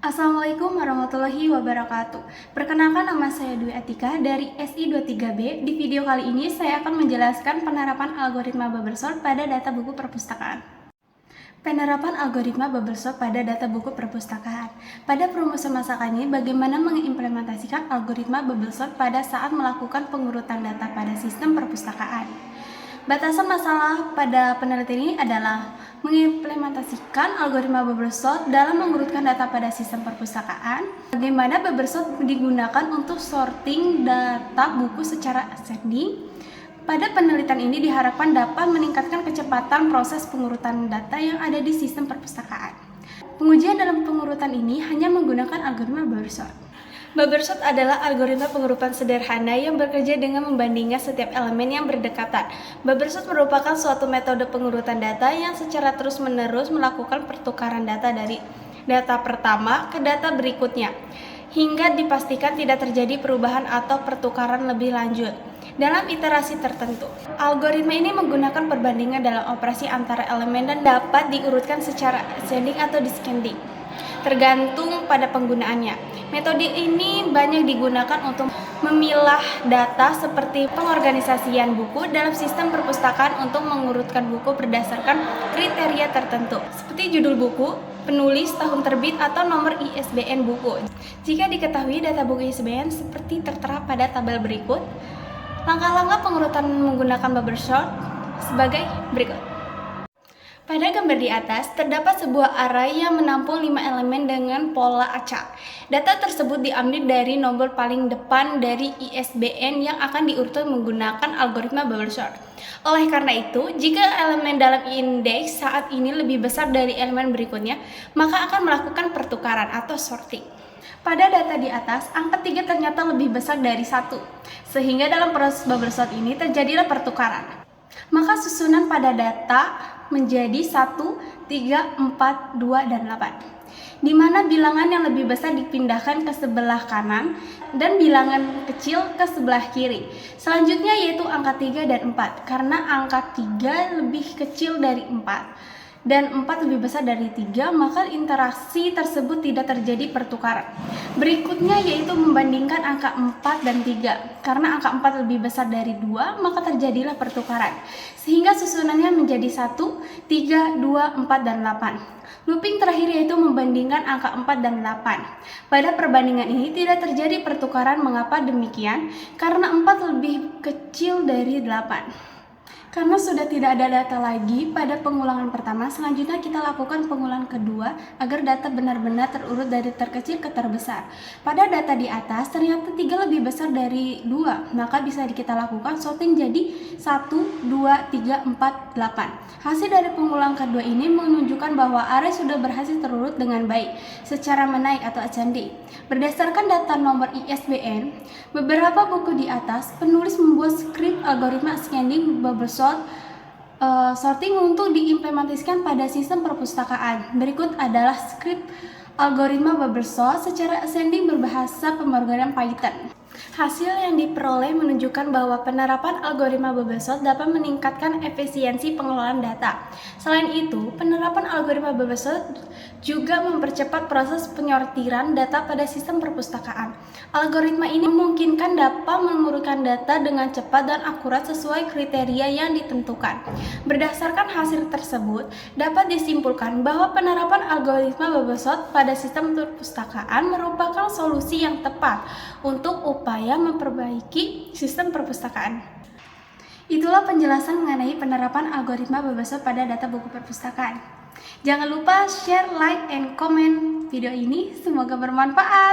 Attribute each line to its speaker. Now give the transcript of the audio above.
Speaker 1: Assalamualaikum warahmatullahi wabarakatuh. Perkenalkan, nama saya Dwi Atika dari SI23B. Di video kali ini saya akan menjelaskan penerapan algoritma bubble sort pada data buku perpustakaan. Penerapan algoritma bubble sort pada data buku perpustakaan. Pada perumusan masakan ini, bagaimana mengimplementasikan algoritma bubble sort pada saat melakukan pengurutan data pada sistem perpustakaan. Batasan masalah pada penelitian ini adalah mengimplementasikan algoritma bubble sort dalam mengurutkan data pada sistem perpustakaan. Bagaimana bubble sort digunakan untuk sorting data buku secara ascending. Pada penelitian ini diharapkan dapat meningkatkan kecepatan proses pengurutan data yang ada di sistem perpustakaan. Pengujian dalam pengurutan ini hanya menggunakan algoritma bubble sort. Bubble sort adalah algoritma pengurutan sederhana yang bekerja dengan membandingkan setiap elemen yang berdekatan. Bubble sort merupakan suatu metode pengurutan data yang secara terus-menerus melakukan pertukaran data dari data pertama ke data berikutnya, hingga dipastikan tidak terjadi perubahan atau pertukaran lebih lanjut dalam iterasi tertentu. Algoritma ini menggunakan perbandingan dalam operasi antara elemen dan dapat diurutkan secara ascending atau descending, tergantung pada penggunaannya. Metode ini banyak digunakan untuk memilah data seperti pengorganisasian buku dalam sistem perpustakaan untuk mengurutkan buku berdasarkan kriteria tertentu, seperti judul buku, penulis, tahun terbit, atau nomor ISBN buku. Jika diketahui data buku ISBN seperti tertera pada tabel berikut, langkah-langkah pengurutan menggunakan bubble sort sebagai berikut. Pada gambar di atas, terdapat sebuah array yang menampung 5 elemen dengan pola acak. Data tersebut diambil dari nomor paling depan dari ISBN yang akan diurut menggunakan algoritma bubble sort. Oleh karena itu, jika elemen dalam indeks saat ini lebih besar dari elemen berikutnya, maka akan melakukan pertukaran atau sorting. Pada data di atas, angka 3 ternyata lebih besar dari 1, sehingga dalam proses bubble sort ini terjadilah pertukaran. Maka susunan pada data menjadi 1, 3, 4, 2, dan 8, di mana bilangan yang lebih besar dipindahkan ke sebelah kanan dan bilangan kecil ke sebelah kiri. Selanjutnya yaitu angka 3 dan 4, karena angka 3 lebih kecil dari 4 dan 4 lebih besar dari 3, maka interaksi tersebut tidak terjadi pertukaran. Berikutnya yaitu membandingkan angka 4 dan 3, karena angka 4 lebih besar dari 2, maka terjadilah pertukaran, sehingga susunannya menjadi 1, 3, 2, 4, dan 8. Looping terakhir yaitu membandingkan angka 4 dan 8. Pada perbandingan ini tidak terjadi pertukaran. Mengapa demikian? Karena 4 lebih kecil dari 8. Karena sudah tidak ada data lagi pada pengulangan pertama, selanjutnya kita lakukan pengulangan kedua agar data benar-benar terurut dari terkecil ke terbesar. Pada data di atas, ternyata 3 lebih besar dari 2, maka bisa kita lakukan sorting jadi 1, 2, 3, 4, 8. Hasil dari pengulangan kedua ini menunjukkan bahwa array sudah berhasil terurut dengan baik secara menaik atau ascending. Berdasarkan data nomor ISBN, beberapa buku di atas, penulis membuat skrip algoritma ascending bubble sorting untuk diimplementasikan pada sistem perpustakaan. Berikut adalah skrip algoritma bubble sort secara ascending berbahasa pemrograman Python. Hasil yang diperoleh menunjukkan bahwa penerapan algoritma bubble sort dapat meningkatkan efisiensi pengelolaan data. Selain itu, penerapan algoritma bubble sort juga mempercepat proses penyortiran data pada sistem perpustakaan. Algoritma ini memungkinkan dapat mengurutkan data dengan cepat dan akurat sesuai kriteria yang ditentukan. Berdasarkan hasil tersebut, dapat disimpulkan bahwa penerapan algoritma bubble sort pada sistem perpustakaan merupakan solusi yang tepat untuk upaya memperbaiki sistem perpustakaan. Itulah penjelasan mengenai penerapan algoritma bubble sort pada data buku perpustakaan. Jangan lupa share, like, and comment video ini. Semoga bermanfaat.